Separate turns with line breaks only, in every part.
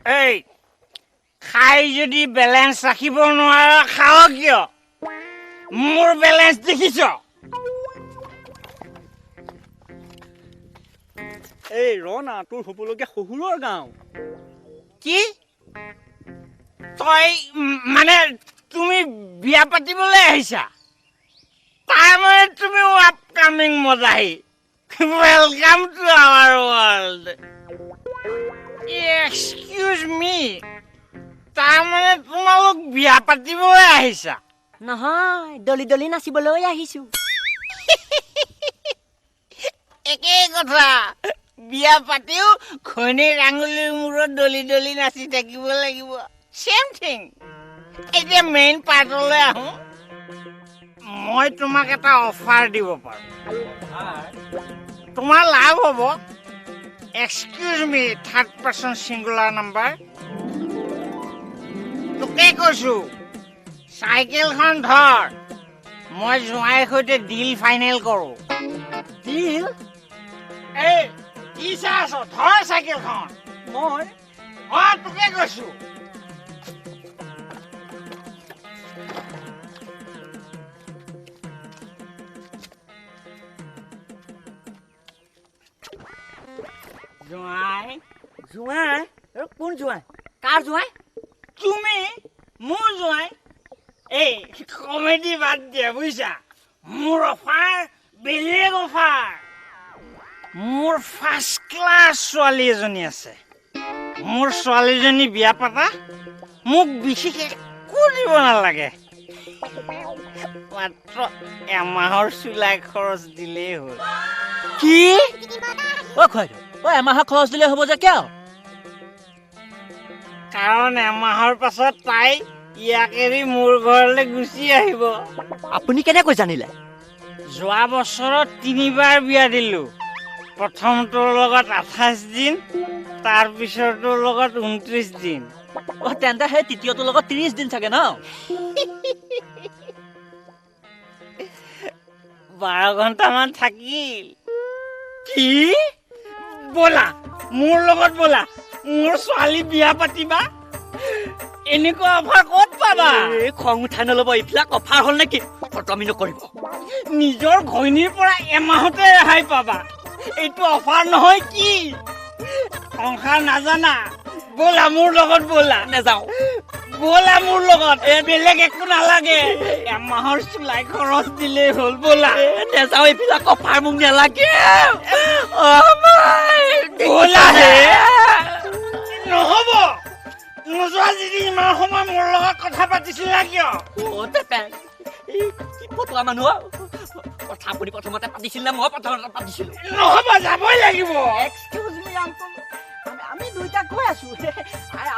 এই খাই যদি বেলেঞ্চ ৰাখিব নোৱাৰা খাওঁ কিয় মোৰ বেলেঞ্চ দেখিছ
এই ৰনা তোৰ হ'বলগীয়া শহুৰৰ গাঁও
কি তই মানে তুমি বিয়া পাতিবলৈ আহিছা তাৰমানে তুমি আপকামিং মদাহী welcome to our world excuse me তাৰমানে তোমালোক বিয়া পাতিবলৈ আহিছা
নহয় দলি দলি নাচিবলৈ আহিছো
একেই কথা বিয়া পাতিও ঘৈণীৰ আঙুলিৰ মূৰত দলি দলি নাচি থাকিব লাগিব চেম থিং এতিয়া মেইন পাৰ্টলৈ আহো মই তোমাক এটা অফাৰ দিব পাৰো তোমাৰ লাভ হ'ব এক্সকিউজ মি থাৰ্ড পাৰ্চন ছিংগুলাৰ নাম্বাৰ তোকে কৈছো চাইকেলখন ধৰ মই জোঁৱাইৰ সৈতে ডিল ফাইনেল কৰো
ডিল
এই কি চাই আছ ধৰ চাইকেলখন
মই
তোকে কৈছো জোঁৱাই
জোঁৱাই কোন জোঁৱাই কাৰ জোঁৱাই
তুমি মোৰ জোঁৱাই এই কমেডি বাদ দিয়া বুজিছা মোৰ অফাৰ বেলেগ অফাৰ মোৰ ফাৰ্ষ্ট ক্লাছ ছোৱালী এজনী আছে মোৰ ছোৱালীজনী বিয়া পাতা মোক বিশেষ একো দিব নালাগে মাত্ৰ এমাহৰ চুলাই খৰচ দিলেই হ'ল
কি খুৱাইদেউ এমাহৰ খৰচ দিলে হ'ব যে কিয়
কাৰণ এমাহৰ পাছত তাই ইয়াক এৰি মোৰ ঘৰলৈ গুচি আহিব
আপুনি কেনেকৈ জানিলে
যোৱা বছৰত 3বাৰ বিয়া দিলো প্ৰথমটোৰ লগত 28 দিন তাৰ পিছৰটোৰ লগত 29 দিন
তেন্তে সেই তৃতীয়টোৰ লগত 30 দিন থাকে ন
12 ঘণ্টামান থাকিল কি ব'লা মোৰ লগত ব'লা মোৰ ছোৱালী বিয়া পাতিবা এনেকুৱা অফাৰ ক'ত পাবা
খং উঠাই নল'ব এইবিলাক অফাৰ হ'ল নেকি ফটমি নকৰিব
নিজৰ ঘৈণীৰ পৰা এমাহতে ৰেহাই পাবা এইটো অফাৰ নহয় কি সংসাৰ নাজানা ব'লা মোৰ লগত ব'লা
নেযাওঁ
ব'লা মোৰ লগত বেলেগ একো নালাগে এমাহৰ চুলাই খৰচ দিলেই হ'ল ব'লা
নেযাওঁ এইবিলাক অফাৰ মোক নালাগে
ব'লা নহ'ব নোযোৱা যদি ইমান সময় মোৰ লগত কথা পাতিছিলা কিয়
ফটোৱা মানুহ কথা আপুনি প্ৰথমতে পাতিছিল নে মই প্ৰথমতে পাতিছিলো
নহ'ব যাবই লাগিব
এক্সকিউজ মি আংকল আমি দুইটা গৈ আছো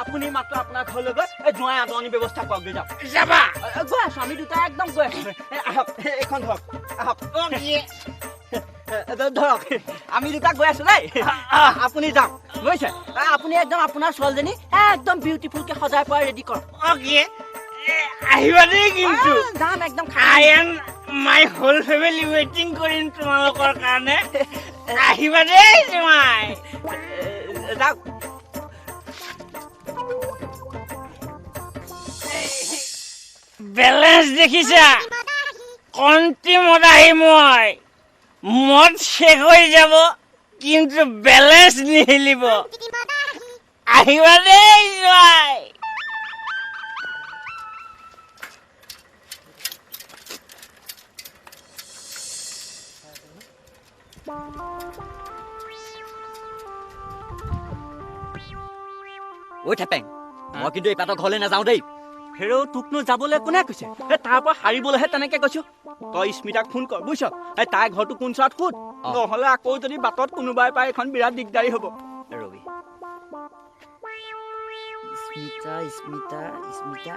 আপুনি মাত্ৰ আপোনাৰ ঘৰলৈ গৈ জোঁৱাই আদৰণি ব্যৱস্থা কৰক যাওক
যাবা
গৈ আছো আমি দুটা একদম গৈ আছো আহক এইখন ধৰক আহক ধৰক আমি দুটা গৈ আছো দেই আপুনি যাওক বুজিছে আপুনি একদম আপোনাৰ ছোৱালীজনী একদম বিউটিফুলকে সজাই পৰাই ৰেডি কৰক
আহিবা দেই কিন্তু
যাম একদম
I am my whole family ৱেইটিং কৰিম তোমালোকৰ কাৰণে আহিবা দেই জোঁৱাই
যাওক
বেলেঞ্চ দেখিছা কণ্টি মদাহী মই মদ শেষ হৈ যাব কিন্তু বেলেঞ্চ নিহিলিব আহিবা দেই জোঁৱাই
ঐ থেপেং মই কিন্তু এই পাতৰ ঘৰলৈ নাযাওঁ দেই হেৰৌ তোকনো যাবলৈ কোনে কৈছে তাৰ পৰা হাৰিবলৈহে তেনেকে কৈছো তই স্মিতাক ফোন কৰ বুজিছ তাইৰ ঘৰটো কোন চোৱাত সোধ নহ'লে আকৌ যদি বাটত কোনোবাই পাই এখন বিৰাট দিগদাৰী হ'ব ৰবি স্মিতা স্মিতা স্মিতা